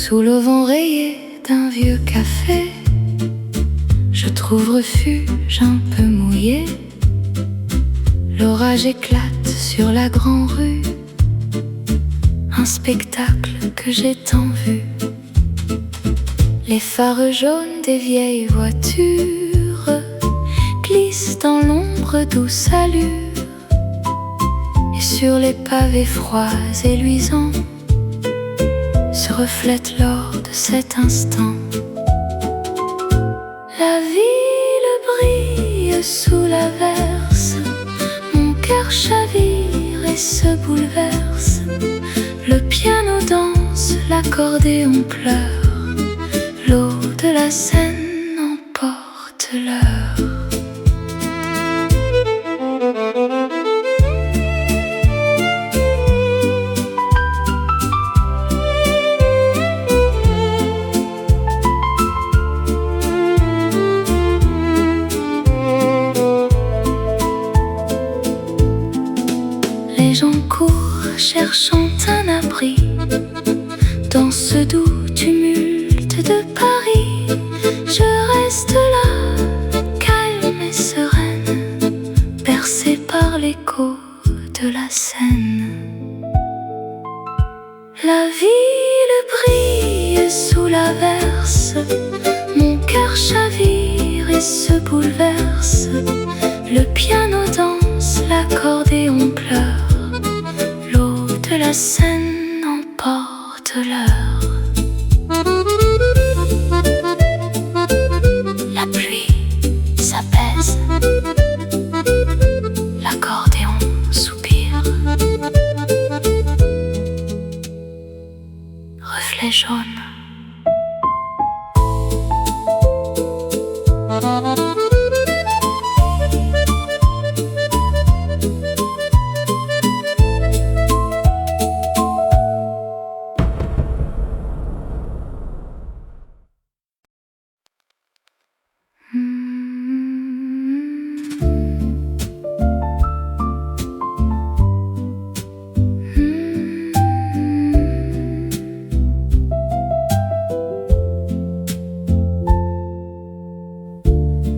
Sous le vent rayé d'un vieux café, je trouve refuge un peu mouillé. L'orage éclate sur la grande rue, un spectacle que j'ai tant vu. Les phares jaunes des vieilles voitures glissent dans l'ombre douce allure, et sur les pavés froids et luisants se reflète l'or de cet instant. La ville brille sous l'averse, mon cœur chavire et se bouleverse. Le piano danse, l'accordéon pleure, l'eau de la Seine emporte l'heure. Les gens courent cherchant un abri dans ce doux tumulte de Paris. Je reste là, calme et sereine, bercée par l'écho de la Seine. La ville brille sous l'averse, mon cœur chavire et se bouleverse. Le piano danse, l'accordéon pleure, l'eau de la Seine emporte l'heure. La pluie s'apaise, l'accordéon soupire. Reflet jaune.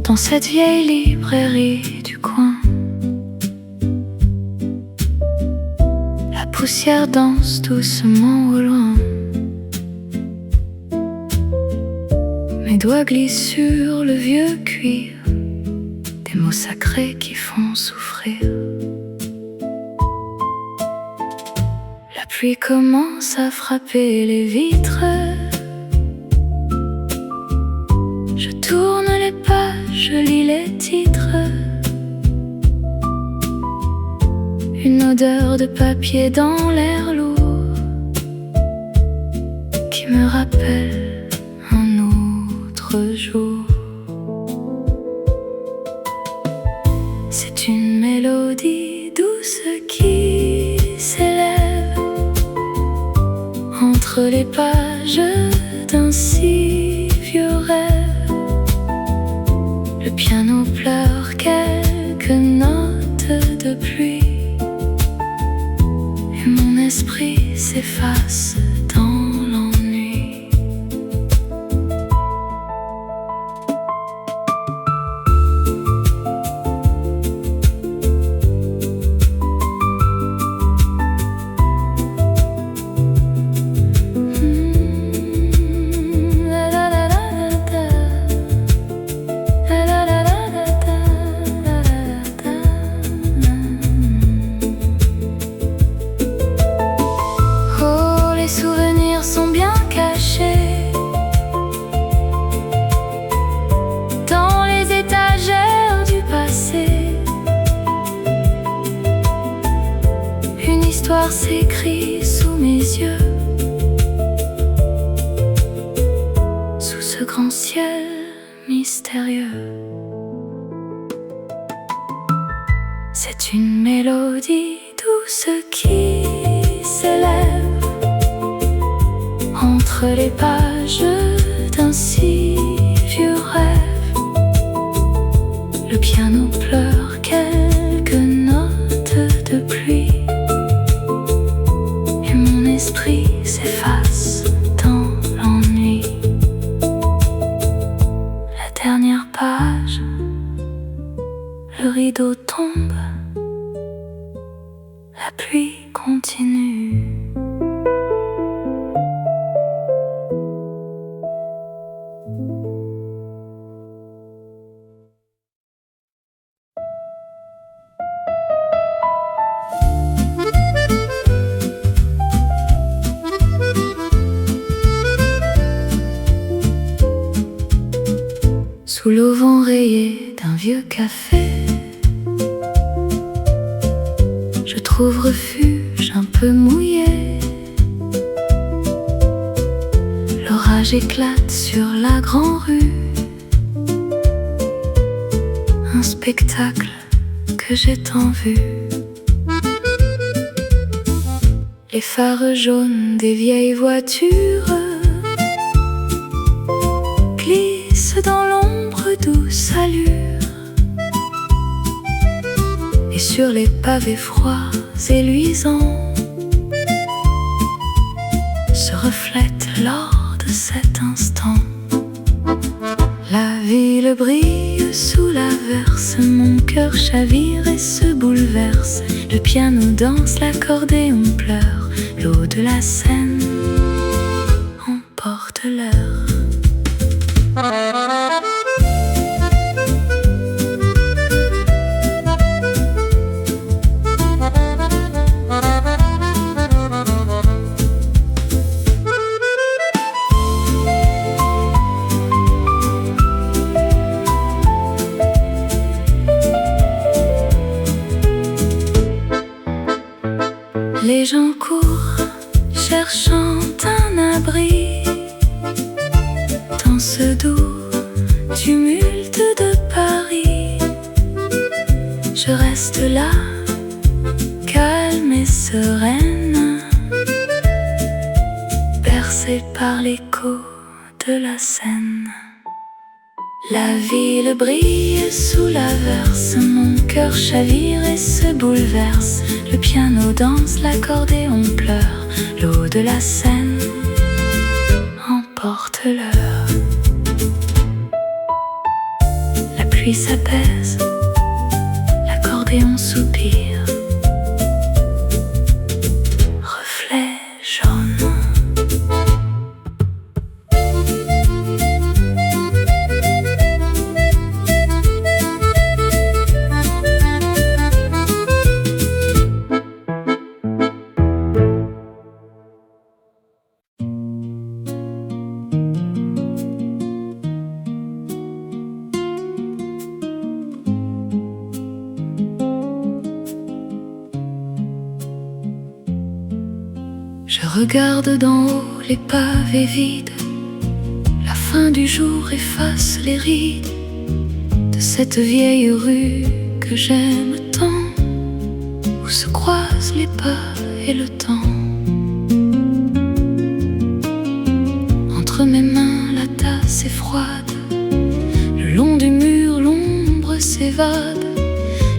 Dans cette vieille librairie du coin, la poussière danse doucement au loin. Mes doigts glissent sur le vieux cuir, des mots sacrés qui font souffrir. La pluie commence à frapper les vitres. Je tourne les pages, je lis les titres. Une odeur de papier dans l'air lourd qui me rappelle un autre jour. C'est une mélodie douce qui s'élève entre les pages d'un si vieux rêve. Le piano pleure quelques notes de pluie, et mon esprit s'efface dans l'ennui. Les souvenirs sont bien cachés dans les étagères du passé. Une histoire s'écrit sous mes yeux, sous ce grand ciel mystérieux. C'est une mélodie douce qui s'élève entre les pages d'un si vieux rêve. Le piano pleure quelques notes de pluie, et mon esprit s'efface dans l'ennui. pluie continue. Sous l'auvent rayé d'un vieux café, je trouve refuge un peu mouillé. L'orage éclate sur la grande rue, un spectacle que j'ai tant vu. Les phares jaunes des vieilles voitures glissent dans l'ombre douce allure, et sur les pavés froids et luisants se reflète l'or de cet instant. La ville brille sous l'averse, mon cœur chavire et se bouleverse. Le piano danse, l'accordéon pleure, l'eau de la Seine emporte l'heure. Les gens courent, cherchant un abri dans ce doux tumulte de Paris. Je reste là, calme et sereine, bercée par l'écho de la Seine. La ville brille sous l'averse, mon cœur chavire et se bouleverse. Le piano danse, l'accordéon pleure, l'eau de la Seine emporte l'heure. La pluie s'apaise, l'accordéon soupire, reflet jaune. Je regarde d'en haut les pavés vides, la fin du jour efface les rides de cette vieille rue que j'aime tant, où se croisent les pas et le temps. Entre mes mains la tasse est froide, le long du mur l'ombre s'évade,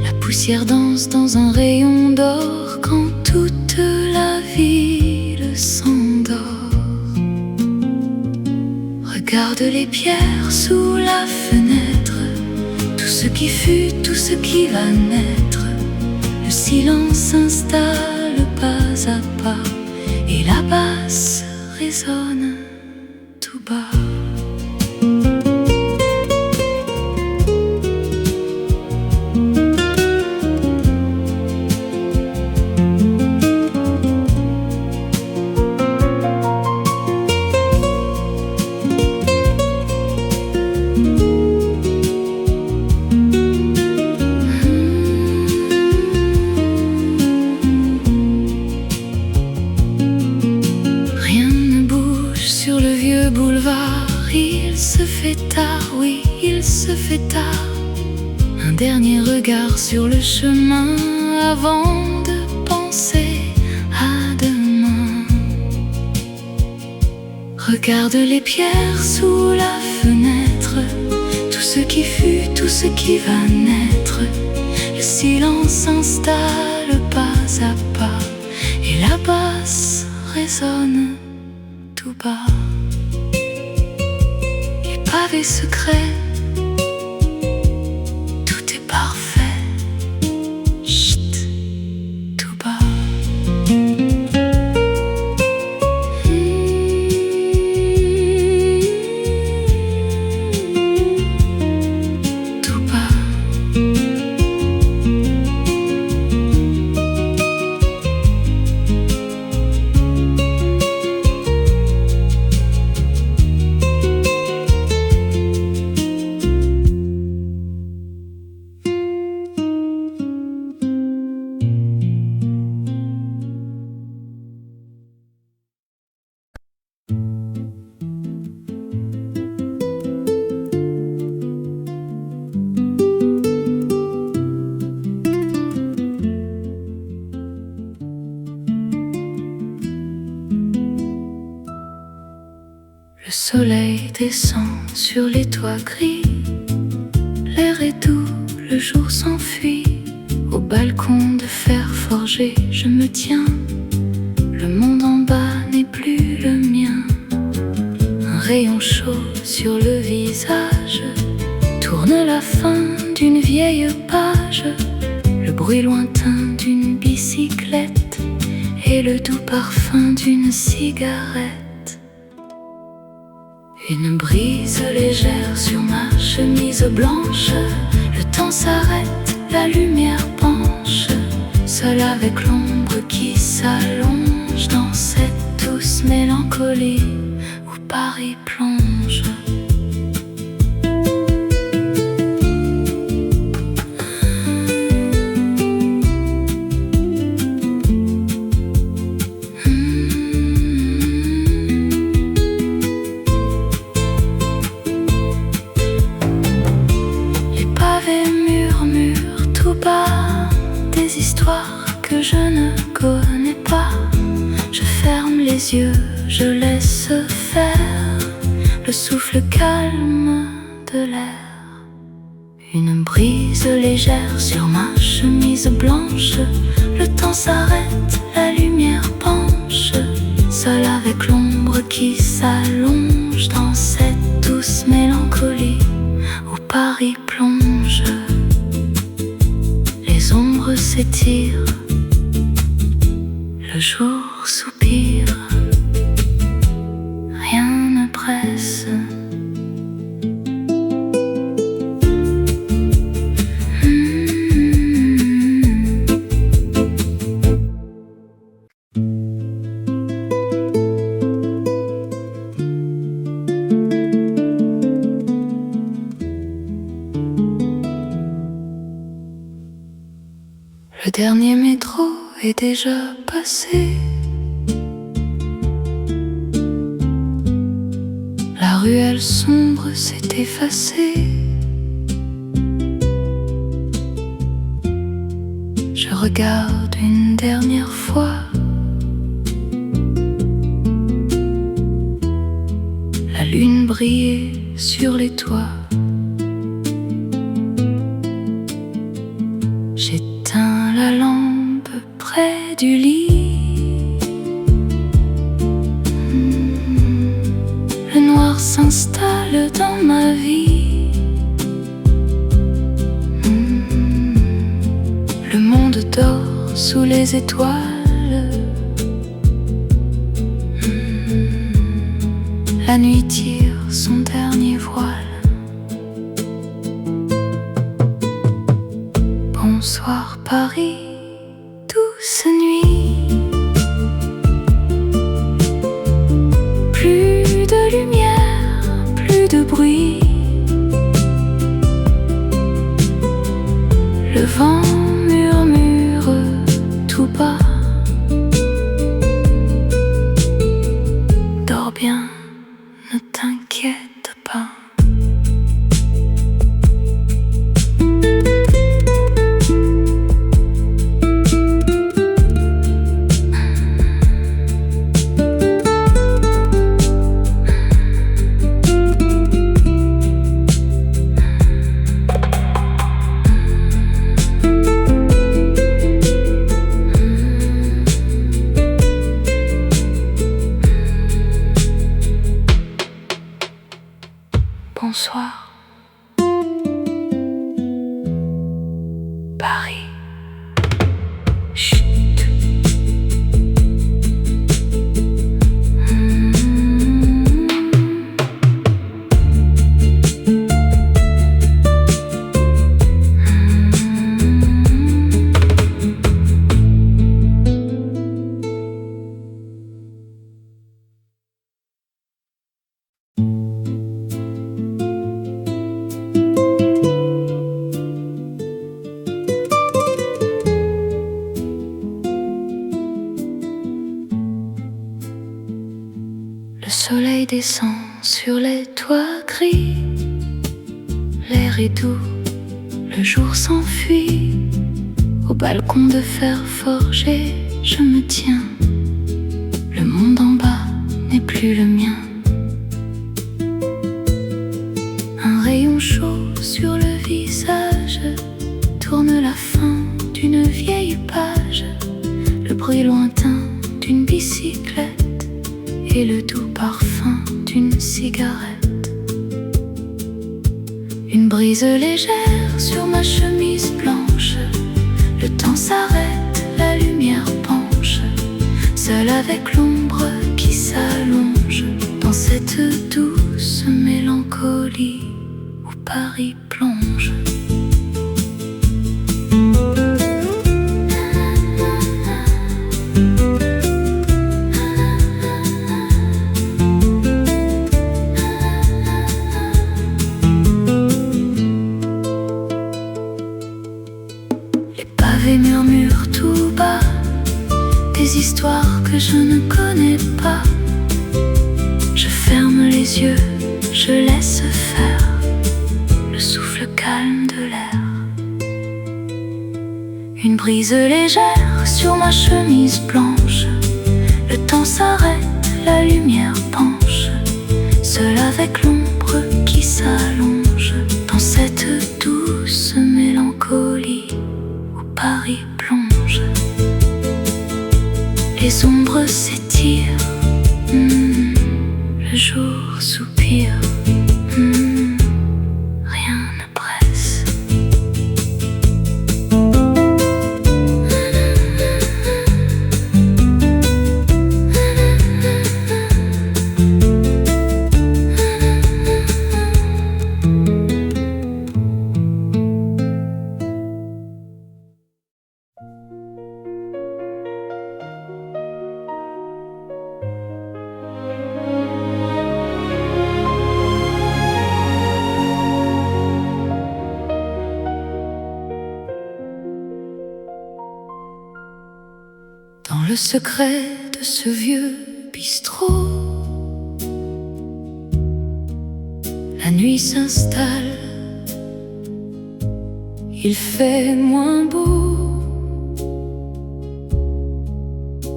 la poussière danse dans un rayon d'or quand toute la ville s'endort. Regarde les pierres sous la fenêtre, tout ce qui fut, tout ce qui va naître. Le silence s'installe pas à pas et la basse résonne tout bas. Boulevard, il se fait tard, oui, il se fait tard. Un dernier regard sur le chemin avant de penser à demain. Regarde les pierres sous la fenêtre, tout ce qui fut, tout ce qui va naître. Le silence s'installe pas à pas et la basse résonne tout bas. Pavés secrets, tout est parfait. Chut, tout bas. Le soleil descend sur les toits gris, l'air est doux, le jour s'enfuit. Au balcon de fer forgé, je me tiens. Le monde en bas n'est plus le mien. Un rayon chaud sur le visage tourne la fin d'une vieille page. Le bruit lointain d'une bicyclette et le doux parfum d'une cigarette. Une brise légère sur ma chemise blanche. Le temps s'arrête, la lumière penche, seul avec l'ombre qui s'allonge dans cette douce mélancolie où Paris plonge. Des histoires que je ne connais pas. Je ferme les yeux, je laisse faire le souffle calme de l'air. Une brise légère sur ma chemise blanche. Le temps s'arrête, la lumière penche, seul avec l'ombre qui s'allonge dans cette douce mélancolie où Paris plonge. Les ombres s'étirent, le jour soupire, rien ne presse. Le dernier métro est déjà passé. La ruelle sombre s'est effacée. Je regarde une dernière fois la lune briller sur les toits. J'éteins la lampe près du lit. Le noir s'installe dans ma vie. Le monde dort sous les étoiles. La nuit tire son dernier voile. Bonsoir Paris, douce nuit. Plus de lumière, plus de bruit. Le vent murmure tout bas. Dors bien, ne t'inquiète pas. Bonsoir, Paris. Chut. Le soleil descend sur les toits gris. L'air est doux, le jour s'enfuit. Au balcon de fer forgé, je me tiens. Le monde en bas n'est plus le mien. et le doux parfum d'une cigarette. Une brise légère sur ma chemise blanche. Le temps s'arrête, la lumière penche, seule avec l'ombre qui s'allonge dans cette douce mélancolie où Paris plonge. Murmure tout bas des histoires que je ne connais pas. Je ferme les yeux, je laisse faire le souffle calme de l'air. Une brise légère sur ma chemise blanche. Le temps s'arrête, la lumière penche, seule avec l'ombre qui s'allonge dans cette douce mélancolie. Paris plonge, les ombres s'étirent, le jour soupire, rien ne presse. Dans le secret de ce vieux bistrot, la nuit s'installe, il fait moins beau.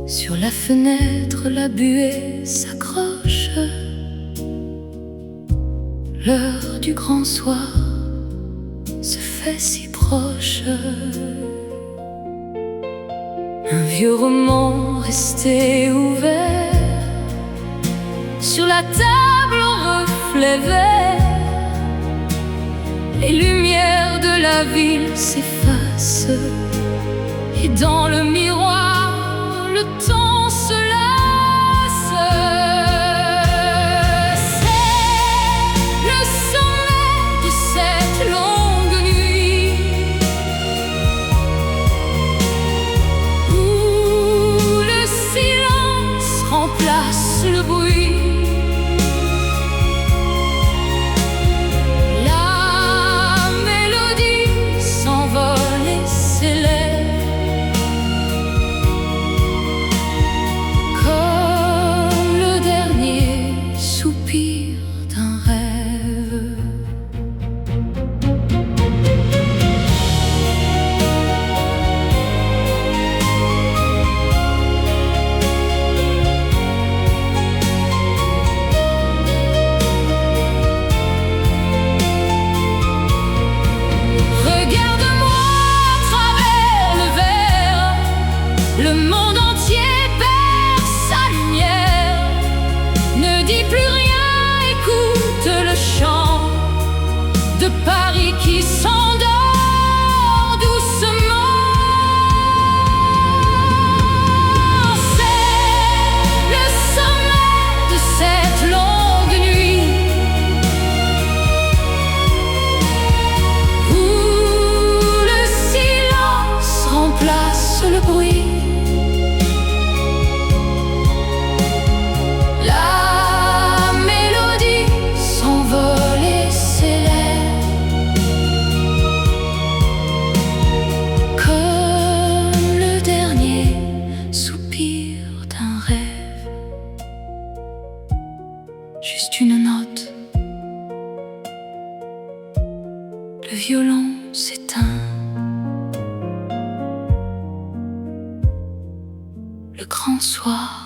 Sur la fenêtre, la buée s'accroche. L'heure du grand soir se fait si proche. Un vieux roman resté ouvert sur la table au reflet vert. Les lumières de la ville s'effacent et dans le miroir le temps se lasse. C'est le sommet de cette longue nuit où le silence remplace le bruit. Le monde entier perd sa lumière. Ne dis plus rien, écoute le chant de Paris qui s'endort doucement. C'est le sommet de cette longue nuit où le silence remplace le bruit. Juste une note, le violon s'éteint, le grand soir.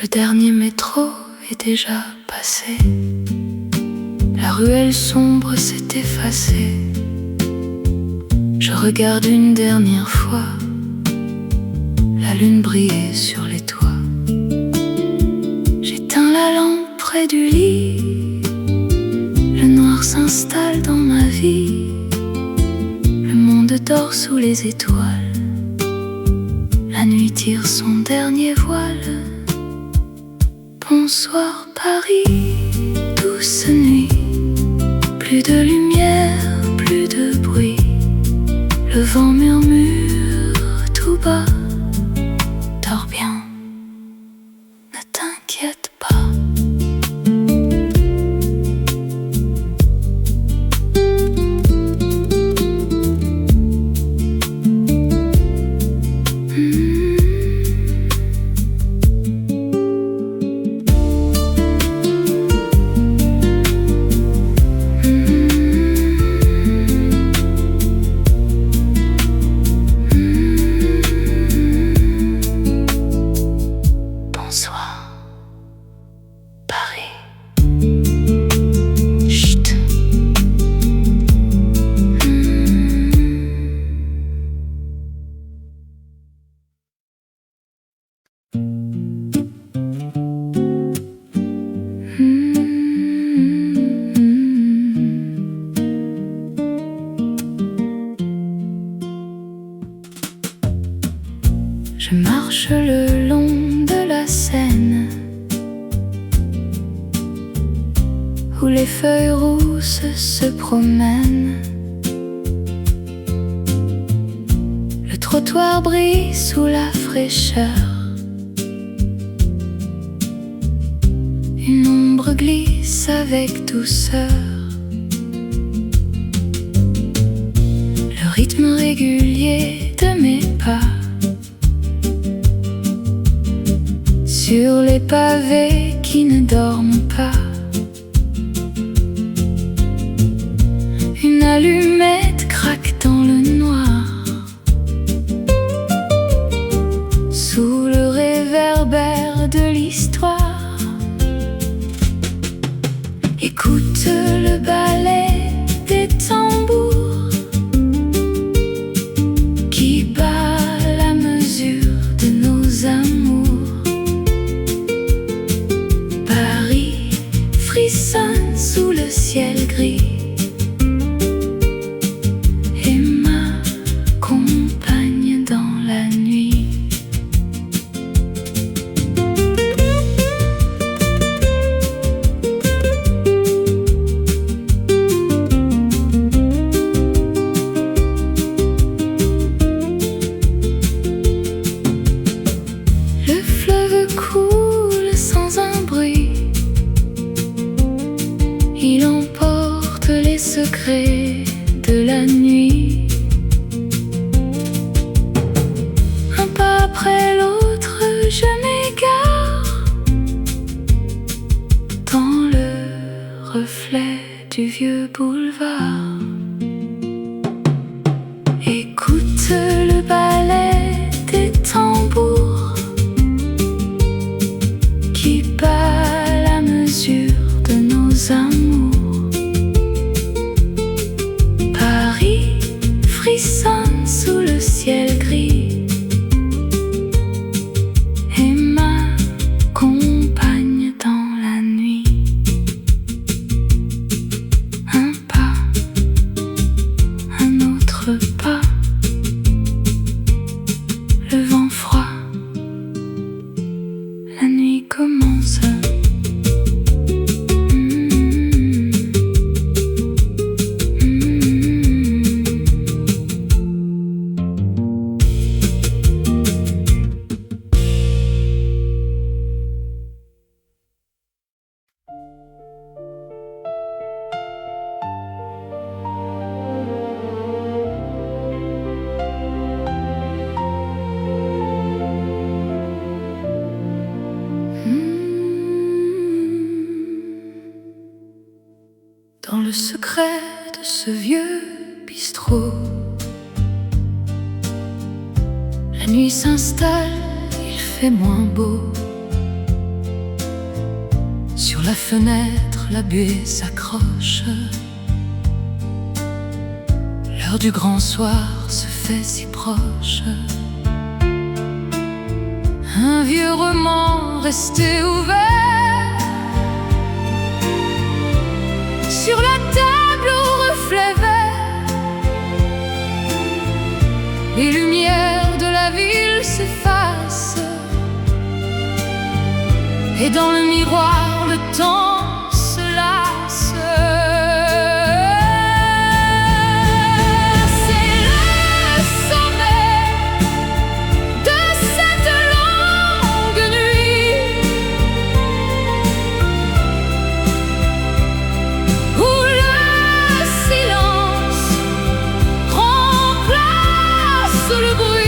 Le dernier métro est déjà passé. La ruelle sombre s'est effacée. Je regarde une dernière fois la lune briller sur les toits. J'éteins la lampe près du lit. Le noir s'installe dans ma vie. Le monde dort sous les étoiles. La nuit tire son dernier voile. Bonsoir Paris, douce nuit. Plus de lumière, plus de bruit. Le vent murmure tout bas. Dors bien, ne t'inquiète pas. Bonsoir, Paris. Chut. Je marche le long de la Seine, où les feuilles rousses se promènent. Le trottoir brille sous la fraîcheur. Une ombre glisse avec douceur. Le rythme régulier de mes pas sur les pavés qui ne dorment pas. Une allumette craque dans le noir. Sous le réverbère de l'histoire, écoute le ballet des tambours qui bat la mesure de nos amours. Paris frissonne sous le ciel gris. Il emporte les secrets de la nuit. Un pas après l'autre, je m'égare dans le reflet du vieux boulevard. Écoute le ballet des tambours qui bat la mesure de nos amours. Paris frissonne sous le ciel gris et m'accompagne dans la nuit. Un pas, un autre pas, le vent froid, la nuit commence. Dans le secret de ce vieux bistrot, la nuit s'installe, il fait moins beau. Sur la fenêtre, la buée s'accroche. L'heure du grand soir se fait si proche. Un vieux roman resté ouvert sur la table aux reflets verts. Les lumières de la ville s'effacent et dans le miroir le temps se lasse. C'est le sommet de cette longue nuit où le silence remplace le bruit.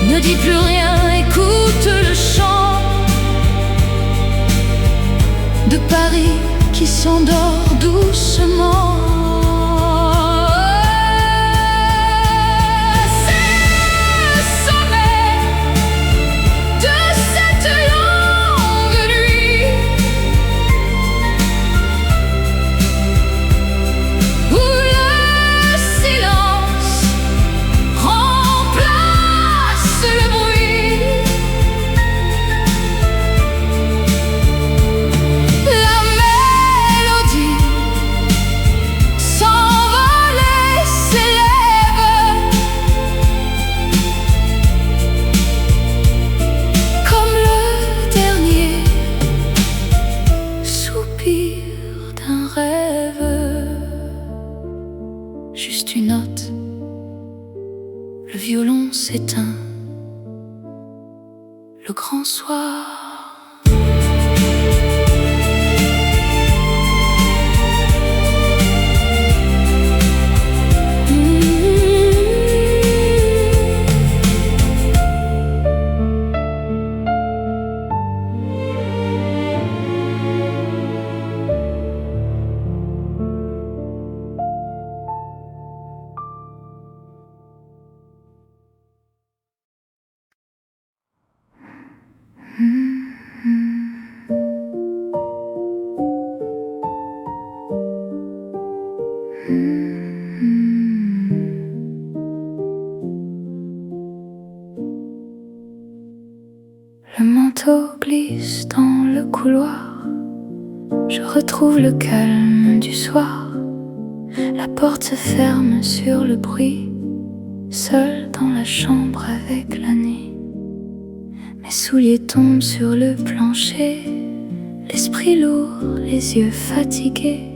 Ne dis plus rien, écoute le chant de Paris qui s'endort doucement. Juste une note, le violon s'éteint, le grand soir. Le manteau glisse dans le couloir. Je retrouve le calme du soir. La porte se ferme sur le bruit. Seul dans la chambre avec la nuit. Mes souliers tombent sur le plancher. L'esprit lourd, les yeux fatigués.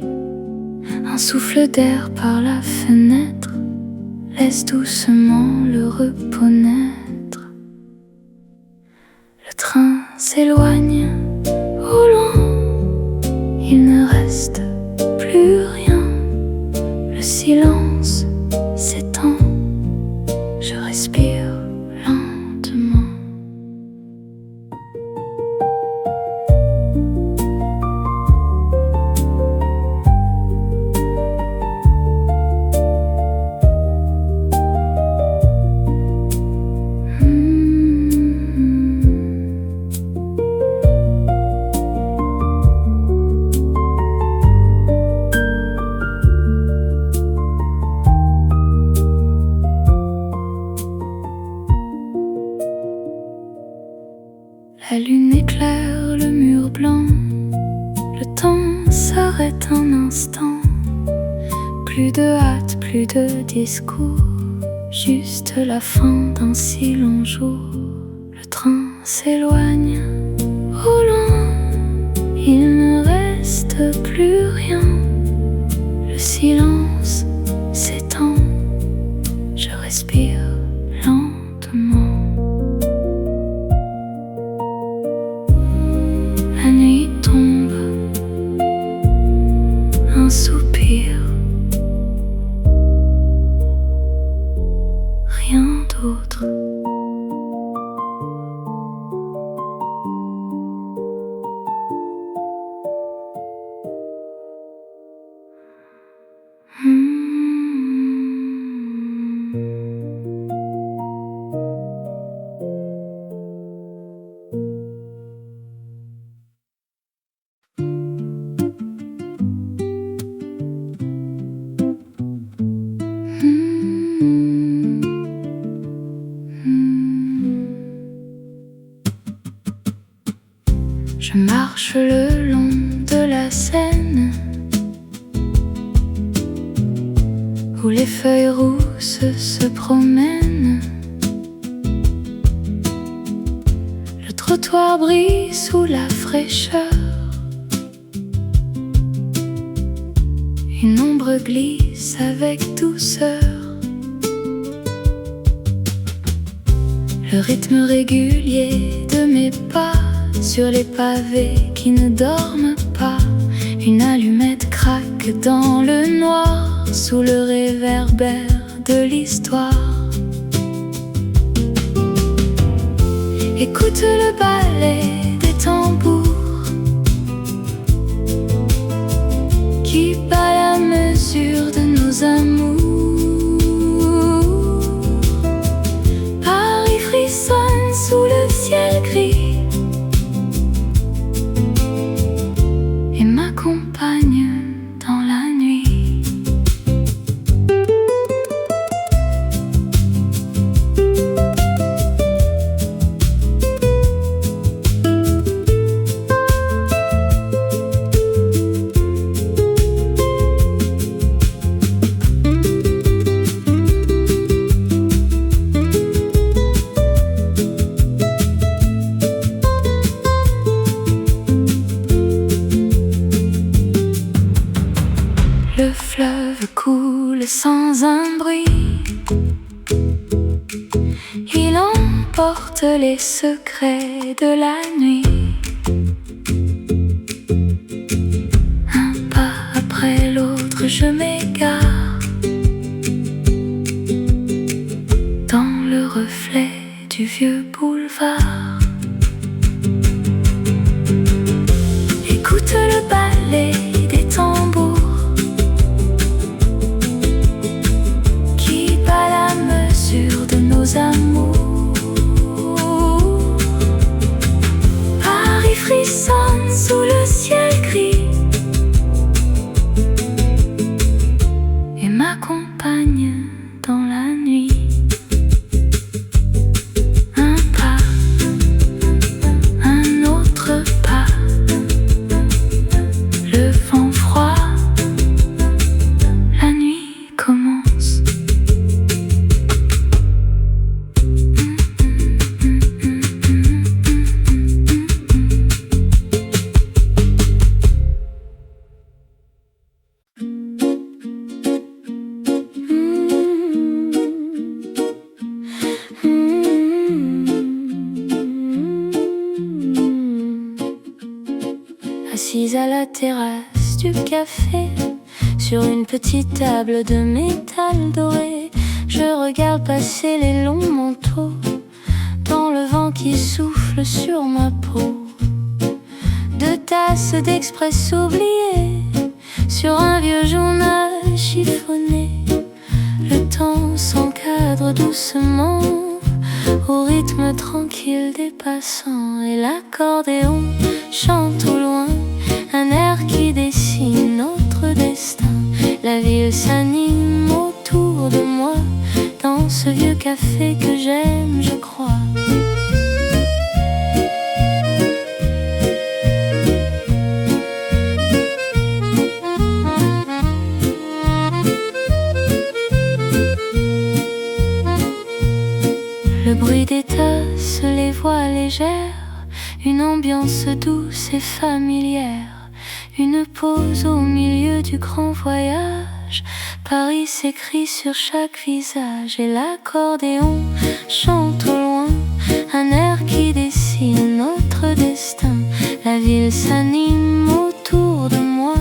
Un souffle d'air par la fenêtre laisse doucement le repos naître. Le train s'éloigne au loin. Il ne reste plus rien. Le silence s'étend. Je respire lentement. serait un instant. Plus de hâte, plus de discours, juste la fin d'un si long jour. Le train s'éloigne au loin, il ne reste plus rien. Le silence s'étend, je respire lentement. La nuit tombe, un soupir, rien d'autre. Je marche le long de la Seine, où les feuilles rousses se promènent. Le trottoir brille sous la fraîcheur, une ombre glisse avec douceur. Le rythme régulier de mes pas sur les pavés qui ne dorment pas. Une allumette craque dans le noir sous le réverbère de l'histoire. Écoute le ballet des tambours qui bat la mesure de nos amours. Paris frissonne sous le ciel gris et m'accompagne dans la nuit. Le fleuve coule sans un bruit, il emporte les secrets de la nuit. Un pas après l'autre je m'égare dans le reflet du vieux boulevard. Écoute le ballet des tambours de nos amours. Paris frissonne sous le ciel gris et m'accompagne dans la nuit. Un pas, un autre pas, le vent froid, la nuit commence. Assise à la terrasse du café, sur une petite table de métal doré, je regarde passer les longs manteaux dans le vent qui souffle sur ma peau. Deux tasses d'express oubliées sur un vieux journal chiffonné. Le temps s'encadre doucement au rythme tranquille des passants, et l'accordéon chante au loin un air qui dessine notre destin. La ville s'anime autour de moi dans ce vieux café que j'aime, je crois. légère, une ambiance douce et familière, une pause au milieu du grand voyage. Paris s'écrit sur chaque visage et l'accordéon chante au loin un air qui dessine notre destin. La ville s'anime autour de moi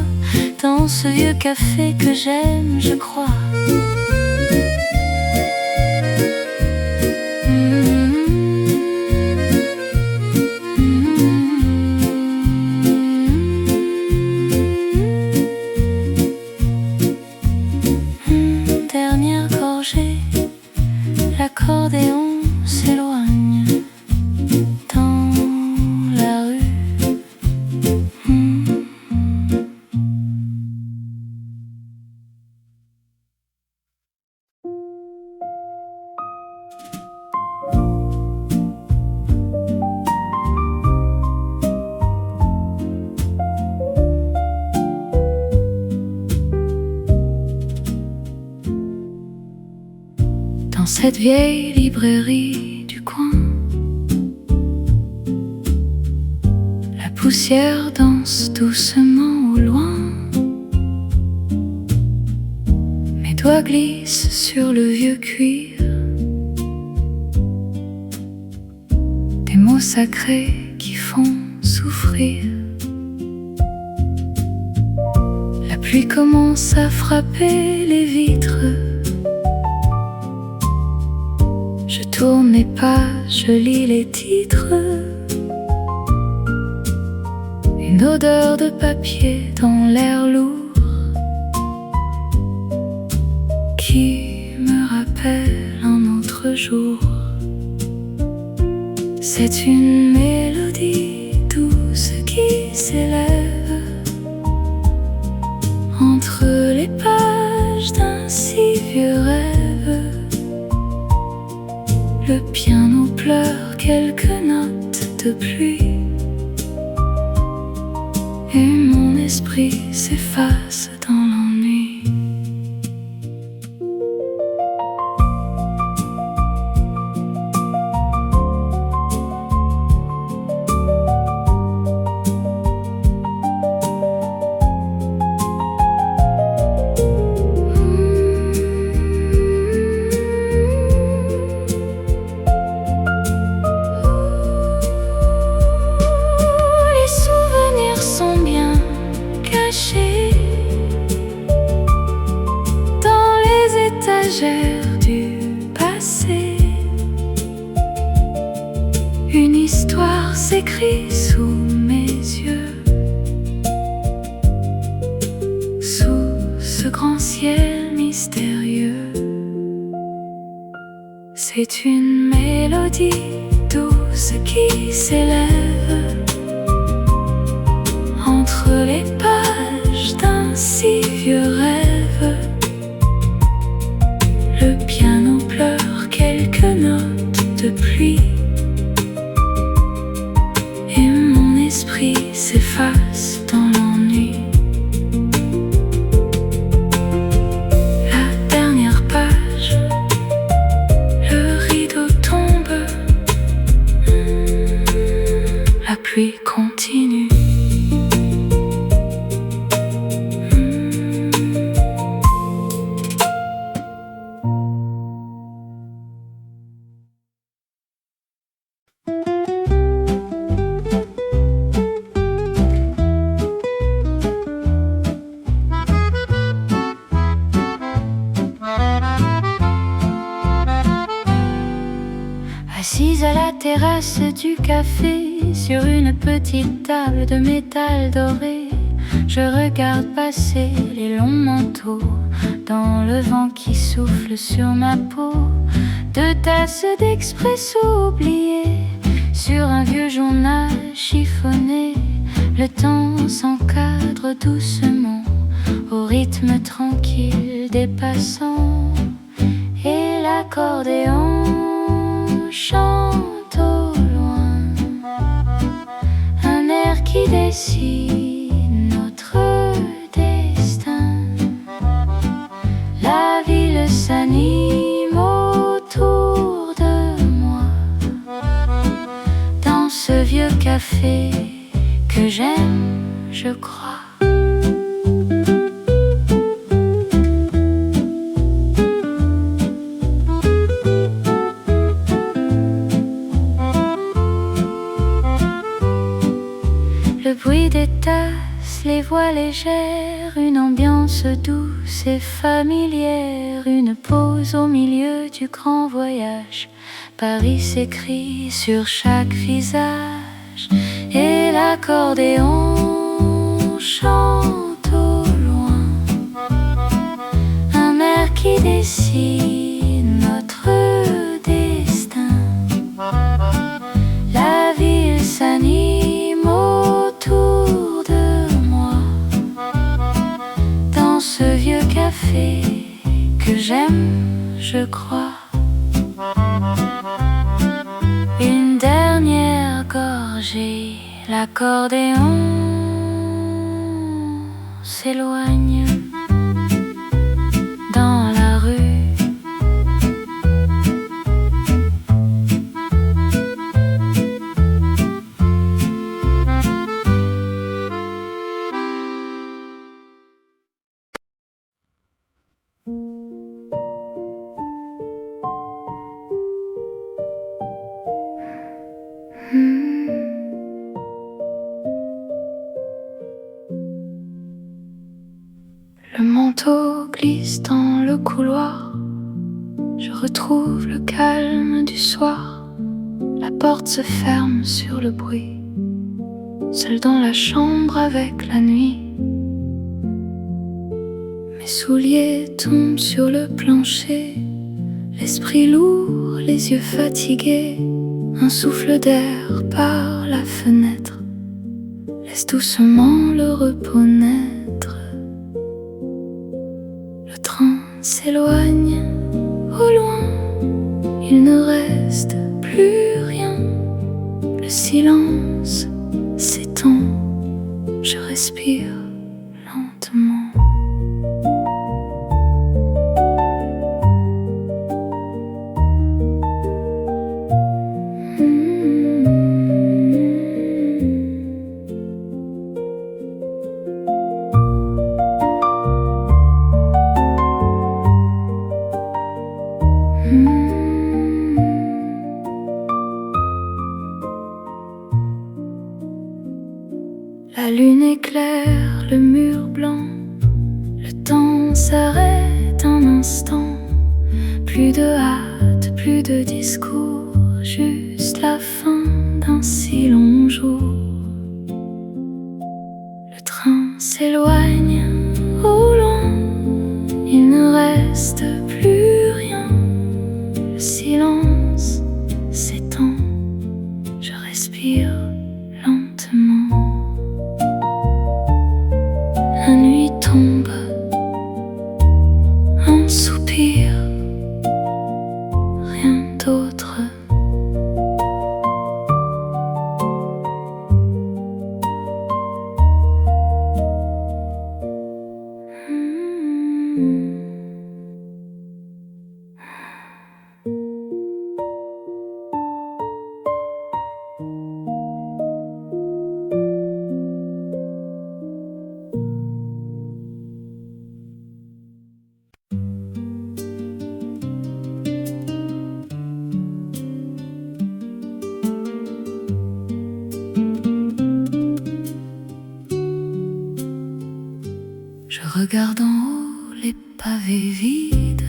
dans ce vieux café que j'aime, je crois. Dernière gorgée, l'accordéon s'éloigne dans la rue. Dans cette vieille librairie du coin, la poussière danse doucement au loin. Mes doigts glissent sur le vieux cuir, des mots sacrés qui font souffrir. La pluie commence à frapper les vitres. Je tourne les pages, je lis les titres. Une odeur de papier dans l'air lourd qui me rappelle un autre jour. C'est une mélodie douce qui s'élève entre les pages d'un si vieux rêve. Le piano pleure quelques notes de pluie et mon esprit s'efface dans l'ennui. Du passé, une histoire s'écrit sous mes yeux, sous ce grand ciel mystérieux. C'est une mélodie douce qui s'élève entre les pages d'un si vieux rêve. Le piano pleure quelques notes de pluie et mon esprit s'efface dans l'ennui. La dernière page, le rideau tombe, la pluie continue. Assise à la terrasse du café, sur une petite table de métal doré, je regarde passer les longs manteaux dans le vent qui souffle sur ma peau. Deux tasses d'expresso oubliées sur un vieux journal chiffonné. Le temps s'encadre doucement au rythme tranquille des passants et l'accordéon chante au loin un air qui dessine notre destin. La ville s'anime autour de moi dans je crois. Le bruit des tasses, les voix légères, une ambiance douce et familière, une pause au milieu du grand voyage. Paris s'écrit sur chaque visage et l'accordéon chante au loin. Un air qui dessine notre destin. La ville s'anime autour de moi, dans ce vieux café que j'aime, je crois. Une dernière gorgée, l'accordéon s'éloigne dans la rue. Le manteau glisse dans le couloir. Je retrouve le calme du soir. La porte se ferme sur le bruit. Seul dans la chambre avec la nuit. Mes souliers tombent sur le plancher. L'esprit lourd, les yeux fatigués. Un souffle d'air par la fenêtre laisse doucement le repos naître. Le train s'éloigne au loin. Il ne reste plus rien. Le silence s'étend. Je respire lentement. La lune éclaire le mur blanc. Le temps s'arrête un instant. Plus de hâte, plus de discours. Juste la fin d'un si long jour. Le train s'éloigne au loin. Il ne reste plus rien. Le silence s'étend. Je respire lentement. La nuit tombe, un soupir, rien d'autre. Je regarde en haut les pavés vides.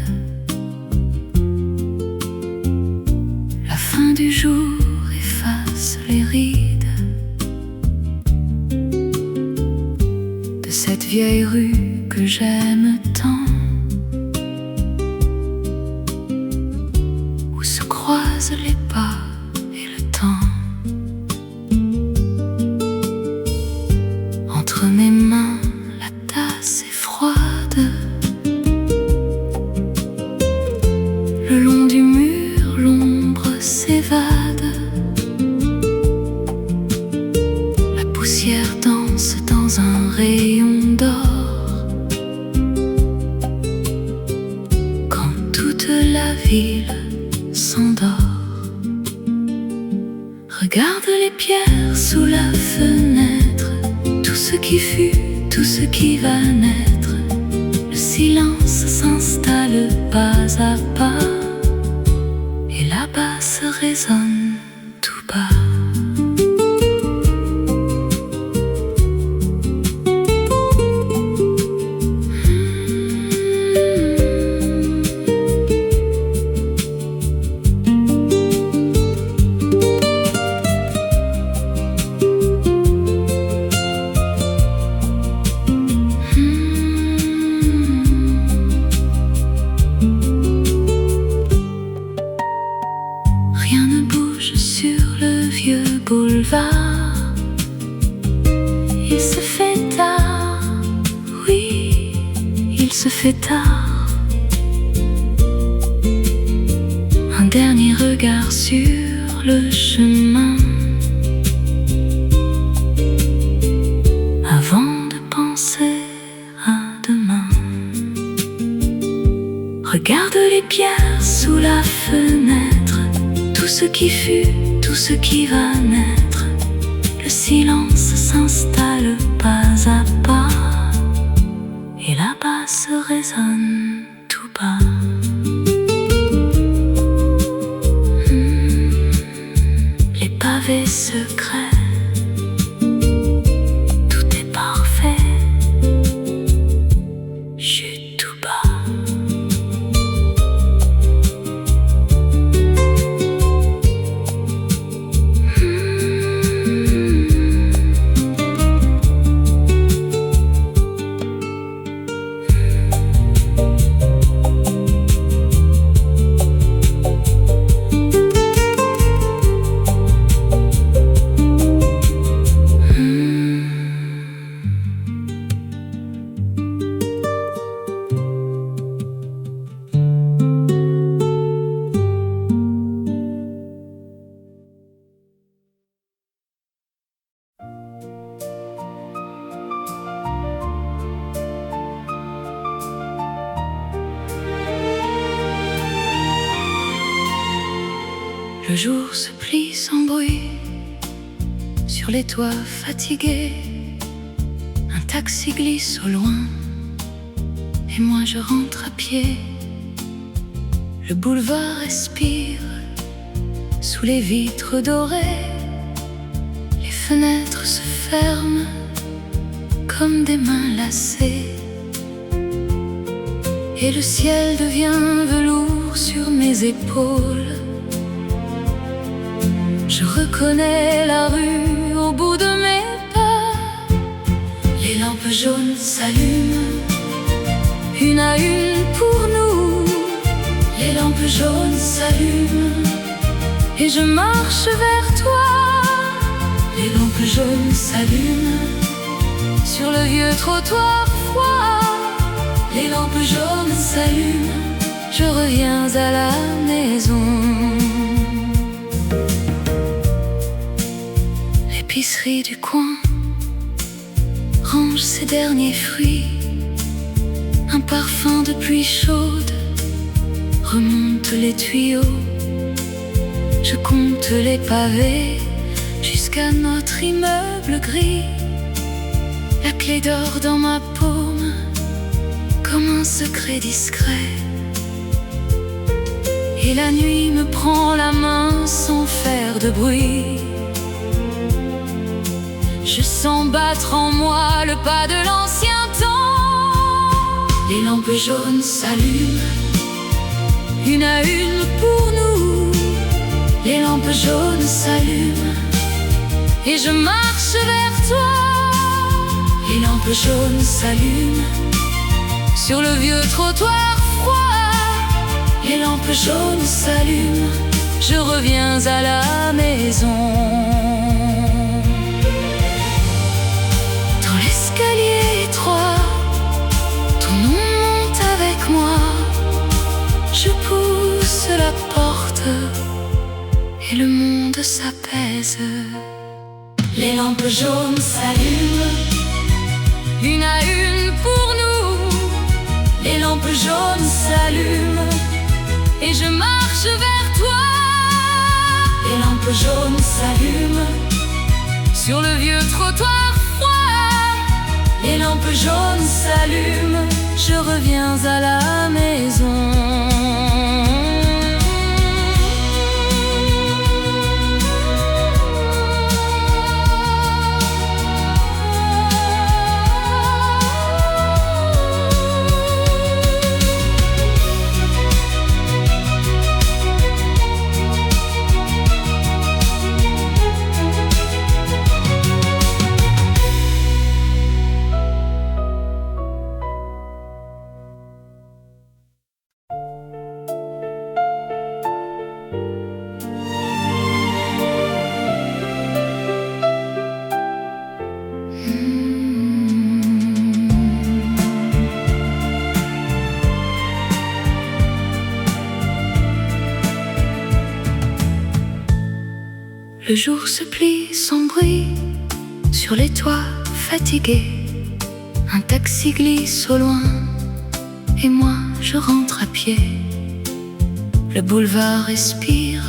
La fin du jour efface les rides de cette vieille rue que j'aime tant, où se croisent les pas et le temps. Entre mes mains, c'est froide. Le long du mur, l'ombre s'évade. La poussière danse dans un rayon d'or. Quand toute la ville s'endort. Regarde les pierres sous la fenêtre. Tout ce qui fut fut, tout ce qui va naître. Le silence s'installe pas à pas, et la basse résonne tout bas. Rien ne bouge sur le vieux boulevard. Il se fait tard, oui, il se fait tard. Un dernier regard sur le chemin avant de penser à demain. Regarde les pierres sous la fenêtre. Tout ce qui fut, tout ce qui va naître. Le silence s'installe pas à pas, et la basse résonne tout bas. Les pavés secrets, tout est parfait. Chute tout bas. Le jour se plie sans bruit sur les toits fatigués. Un taxi glisse au loin et moi je rentre à pied. Le boulevard respire sous les vitres dorées. Les fenêtres se ferment comme des mains lassées, et le ciel devient velours sur mes épaules. Je reconnais la rue au bout de mes pas. Les lampes jaunes s'allument, une à une pour nous. Les lampes jaunes s'allument et je marche vers toi. Les lampes jaunes s'allument sur le vieux trottoir froid. Les lampes jaunes s'allument, je reviens à la maison. L'épicerie du coin range ses derniers fruits. Un parfum de pluie chaude remonte les tuyaux. Je compte les pavés jusqu'à notre immeuble gris. La clé d'or dans ma paume comme un secret discret. Et la nuit me prend la main sans faire de bruit. Je sens battre en moi le pas de l'ancien temps. Les lampes jaunes s'allument, une à une pour nous. Les lampes jaunes s'allument et je marche vers toi. Les lampes jaunes s'allument sur le vieux trottoir froid. Les lampes jaunes s'allument, je reviens à la maison. Dans l'escalier étroit, ton nom monte avec moi. Je pousse la porte et le monde s'apaise. Les lampes jaunes s'allument, une à une pour nous. Les lampes jaunes s'allument et je marche vers toi. Les lampes jaunes s'allument sur le vieux trottoir froid. Les lampes jaunes s'allument, je reviens à la maison. Le jour se plie sans bruit sur les toits fatigués. Un taxi glisse au loin et moi je rentre à pied. Le boulevard respire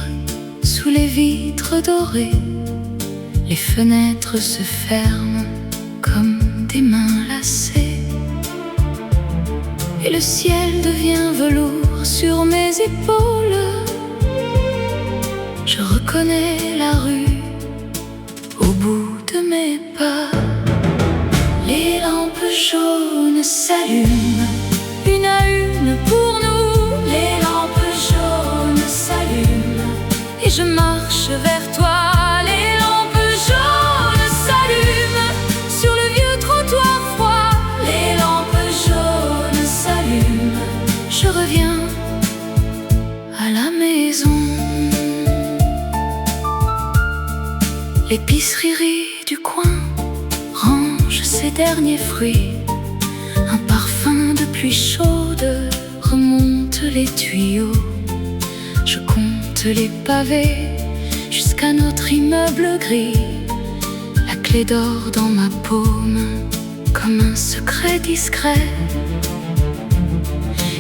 sous les vitres dorées. Les fenêtres se ferment comme des mains lassées. Et le ciel devient velours sur mes épaules. Je reconnais la rue au bout de mes pas. Les lampes jaunes s'allument, une à une pour nous. Les lampes jaunes s'allument et je marche vers toi. Les lampes jaunes s'allument sur le vieux trottoir froid. Les lampes jaunes s'allument, je reviens à la maison. L'épicerie du coin range ses derniers fruits. Un parfum de pluie chaude remonte les tuyaux. Je compte les pavés jusqu'à notre immeuble gris. La clé d'or dans ma paume comme un secret discret.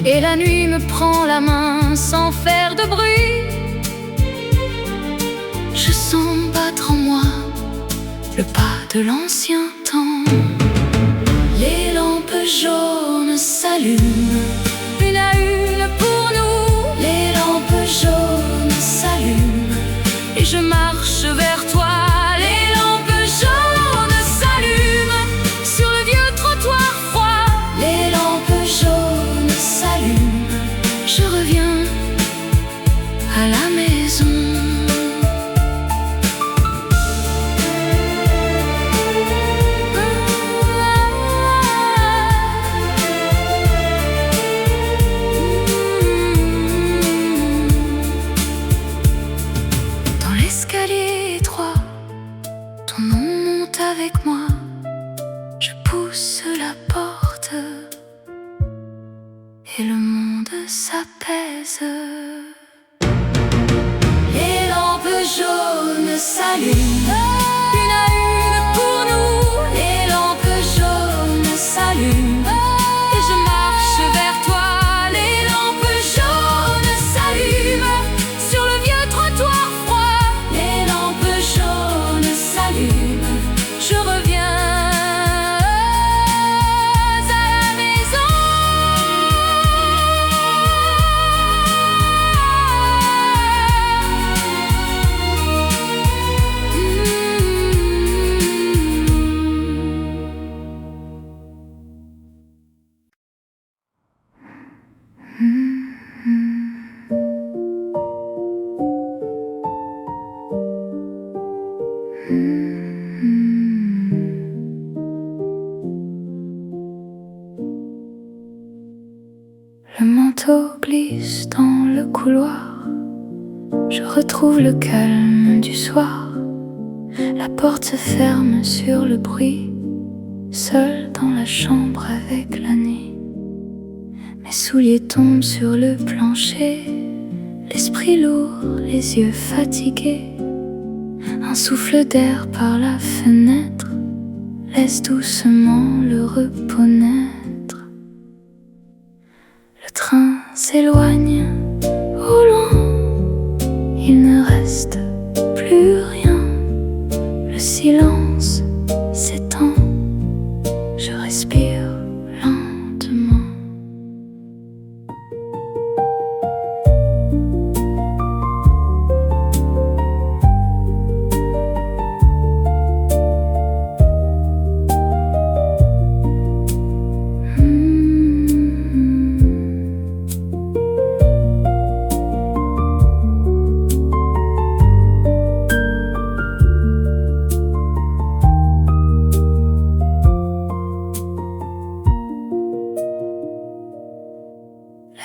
Et la nuit me prend la main sans faire de bruit. Je sens battre en moi le pas de l'ancien temps. Les lampes jaunes s'allument, une à une pour nous. Les lampes jaunes s'allument et je marche vers toi. Les lampes jaunes s'allument sur le vieux trottoir froid. Les lampes jaunes s'allument, je reviens à la maison. L'escalier étroit, ton nom monte avec moi. Je pousse la porte et le monde s'apaise. Les lampes jaunes s'allument, une à une pour nous. Les lampes jaunes s'allument et je marche vers toi. Les lampes jaunes s'allument sur le vieux trottoir froid. Les lampes jaunes s'allument, je reviens à la maison. Le manteau glisse dans le couloir. Je retrouve le calme du soir. La porte se ferme sur le bruit. Seul dans la chambre avec la nuit. Mes souliers tombent sur le plancher. L'esprit lourd, les yeux fatigués. Un souffle d'air par la fenêtre laisse doucement le repos naître. Le train s'éloigne au loin, il ne reste plus rien. Le silence s'étend, je reste respire lentement.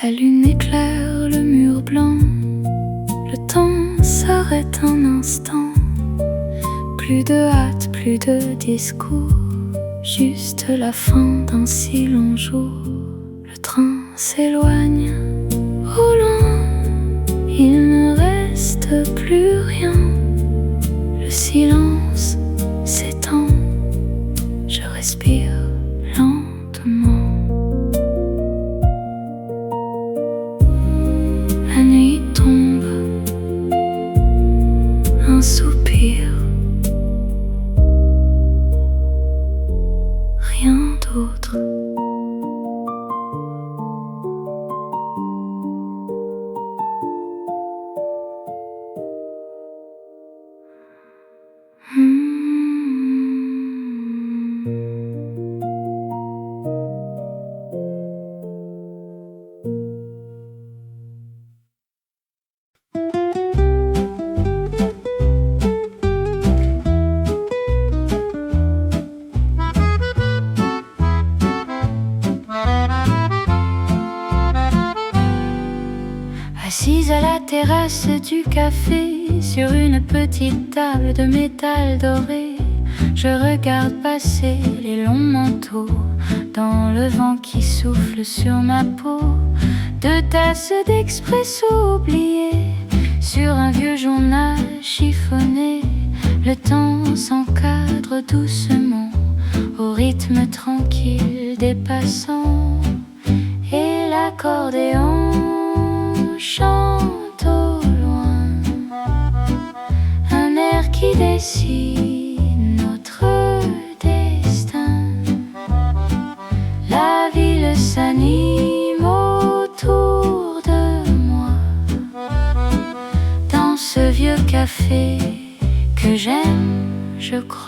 La lune éclaire le mur blanc, le temps s'arrête un instant. Plus de hâte, plus de discours, juste la fin d'un si long jour. Le train s'éloigne au loin, il ne reste plus rien. Le silence s'étend, je respire lentement. La nuit tombe, un soupir, rien d'autre. Assise à la terrasse du café, sur une petite table de métal doré, je regarde passer les longs manteaux dans le vent qui souffle sur ma peau. Deux tasses d'expresso oubliées sur un vieux journal chiffonné. Le temps s'encadre doucement au rythme tranquille des passants, et l'accordéon chante au loin un air qui dessine notre destin. La ville s'anime autour de moi, dans ce vieux café que j'aime, je crois.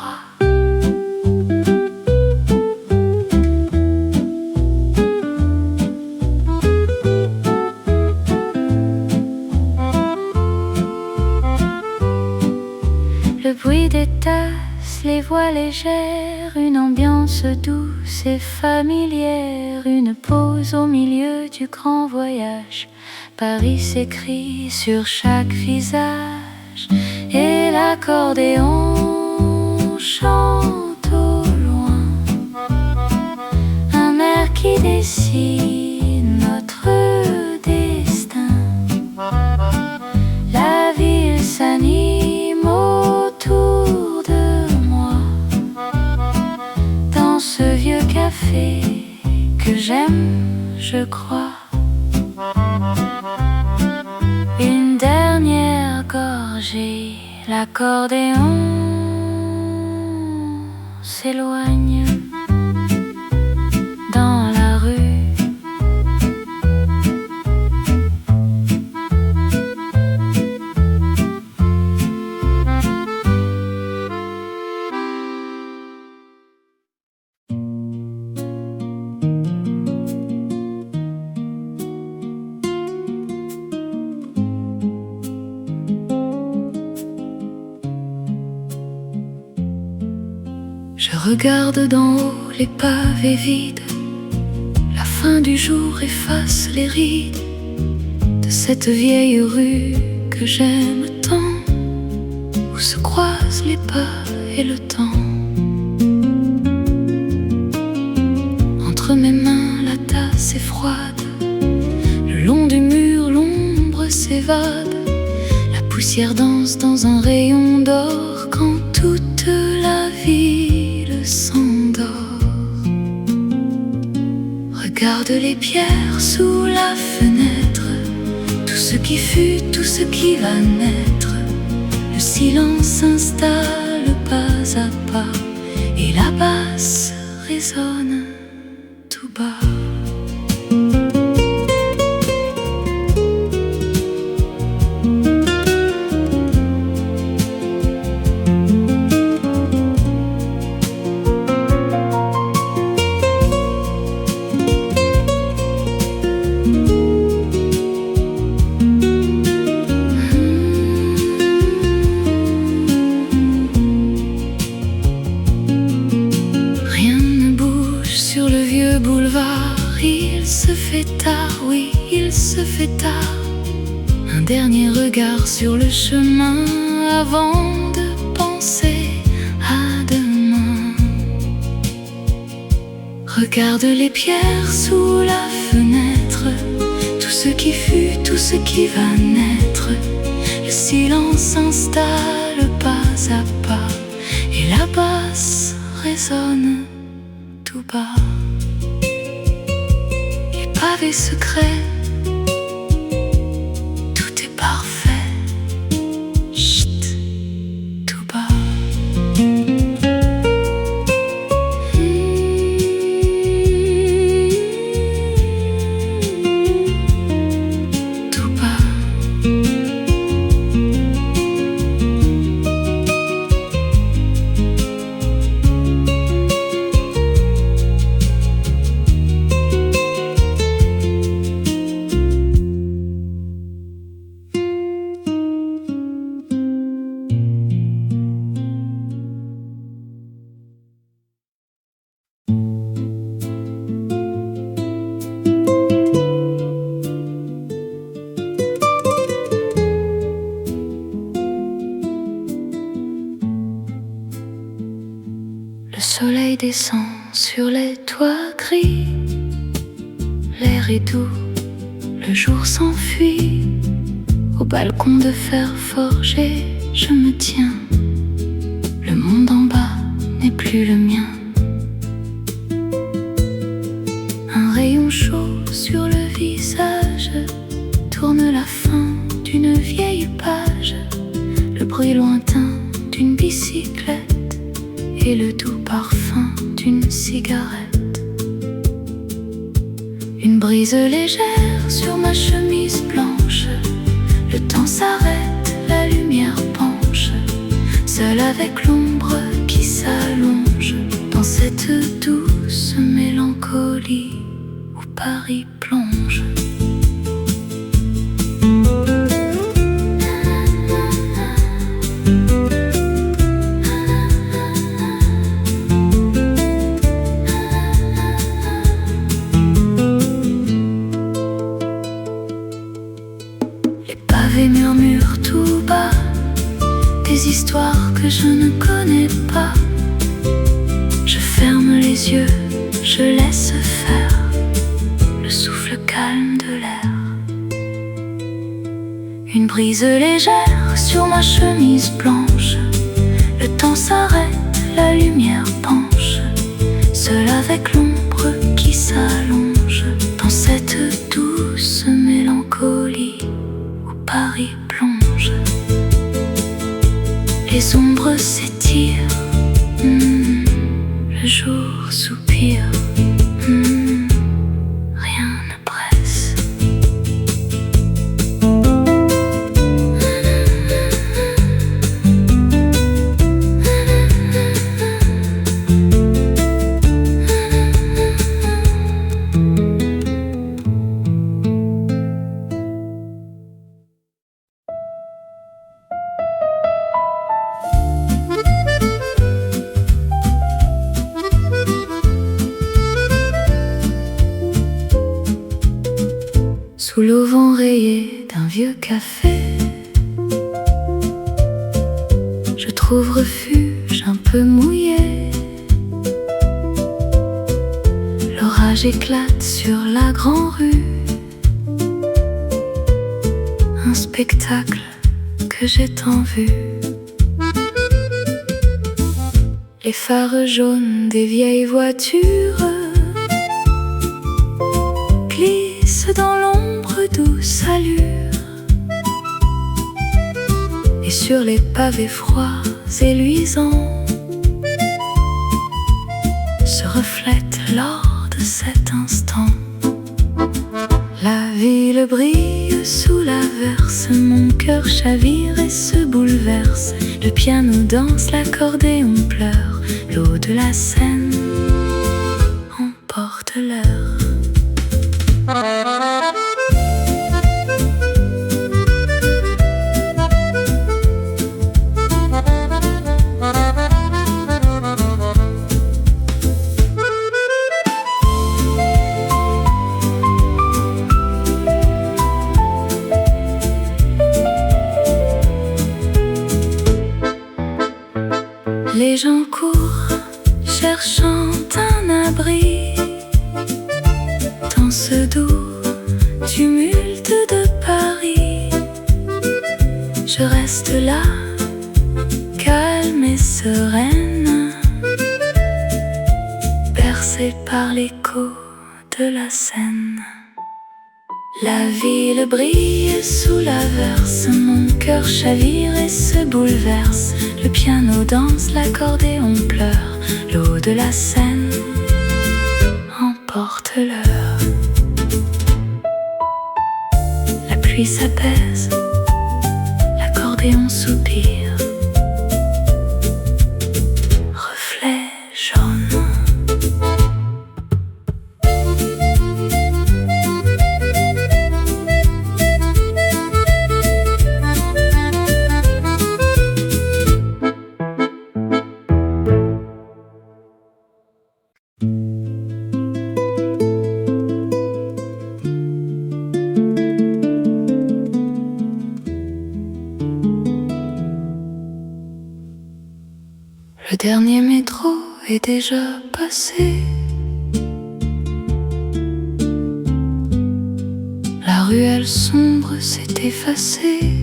Le bruit des tasses, les voix légères, une ambiance douce et familière, une pause au milieu du grand voyage. Paris s'écrit sur chaque visage, et l'accordéon chante au loin un air qui dessine notre destin. La ville s'anime autour de moi, dans ce vieux café que j'aime, je crois. Une dernière gorgée, l'accordéon s'éloigne dans la rue. Je regarde d'en haut les pavés vides. La fin du jour efface les rides de cette vieille rue que j'aime tant, où se croisent les pas et le temps. Entre mes mains, la tasse est froide. Le long du mur, l'ombre s'évade. La poussière danse dans un rayon d'or quand toute la ville s'endort. Regarde les pierres sous la fenêtre, tout ce qui fut, tout ce qui va naître. Le silence s'installe pas à pas et la basse résonne. tout bas. Il se fait tard, oui, il se fait tard. Un dernier regard sur le chemin avant de penser à demain. Regarde les pierres sous la fenêtre, tout ce qui fut, tout ce qui va naître. Le silence s'installe pas à pas et la basse résonne tout bas. Pavé secret, tout est parfait. Chut, tout bas. Tout bas. Le soleil descend sur les toits gris, l'air est doux, le jour s'enfuit. Au balcon de fer forgé, je me tiens. Le monde en bas n'est plus le mien. Un rayon chaud sur le visage tourne la fin d'une vieille page. Le bruit lointain d'une bicyclette et le doux parfum d'une cigarette. Une brise légère sur ma chemise blanche. Le temps s'arrête, la lumière penche, seule avec l'ombre qui s'allonge dans cette douce mélancolie où Paris plonge. Murmure tout bas des histoires que je ne connais pas. Je ferme les yeux, je laisse faire le souffle calme de l'air. Une brise légère sur ma chemise blanche. Le temps s'arrête, la lumière penche, seule avec l'ombre qui s'allonge dans cette douce mélancolie. Paris plonge, les ombres s'étirent, le jour soupire, rien ne presse. Sous l'auvent rayé d'un vieux café, je trouve refuge un peu mouillé. L'orage éclate sur la grande rue, un spectacle que j'ai tant vu. Les phares jaunes des vieilles voitures glissent dans l'ombre douce allure, et sur les pavés froids et luisants se reflète l'or de de cet instant. La ville brille sous l'averse, mon cœur chavire et se bouleverse. Le piano danse, l'accordéon pleure, l'eau de la Seine emporte l'heure. Les gens courent, cherchant un abri dans ce doux tumulte de Paris. Je reste là, calme et sereine, bercée par l'écho de la Seine. La ville brille sous l'averse, mon cœur chavire et se bouleverse. Le piano danse, l'accordéon pleure, l'eau de la Seine emporte l'heure. La pluie s'apaise, l'accordéon soupire, reflet jaune. Le dernier métro est déjà passé. La ruelle sombre s'est effacée.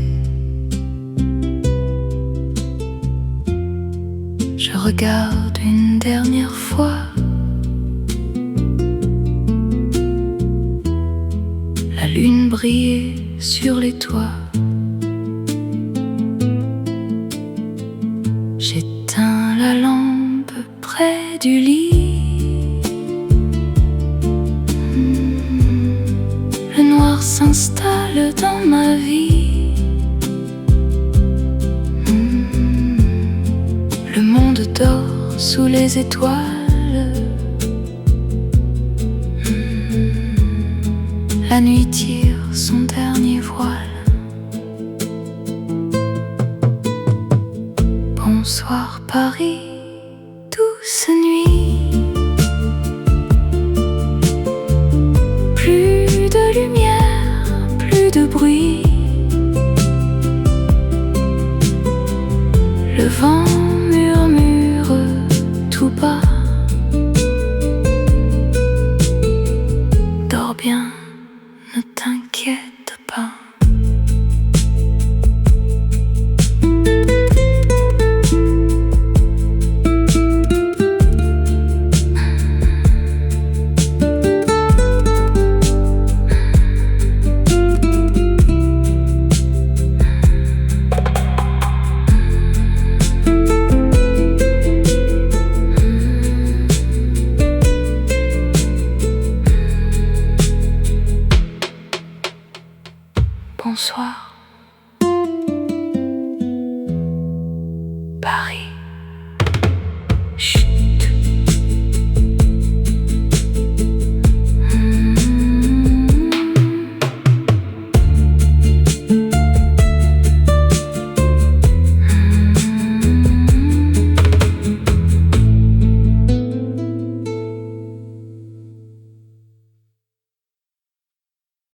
Je regarde une dernière fois la lune briller sur les toits. J'éteins la lampe près du lit. Le noir s'installe dans ma vie. Le monde dort sous les étoiles. La nuit tire son dernier voile. Bonsoir Paris, douce nuit. Plus de lumière, plus de bruit.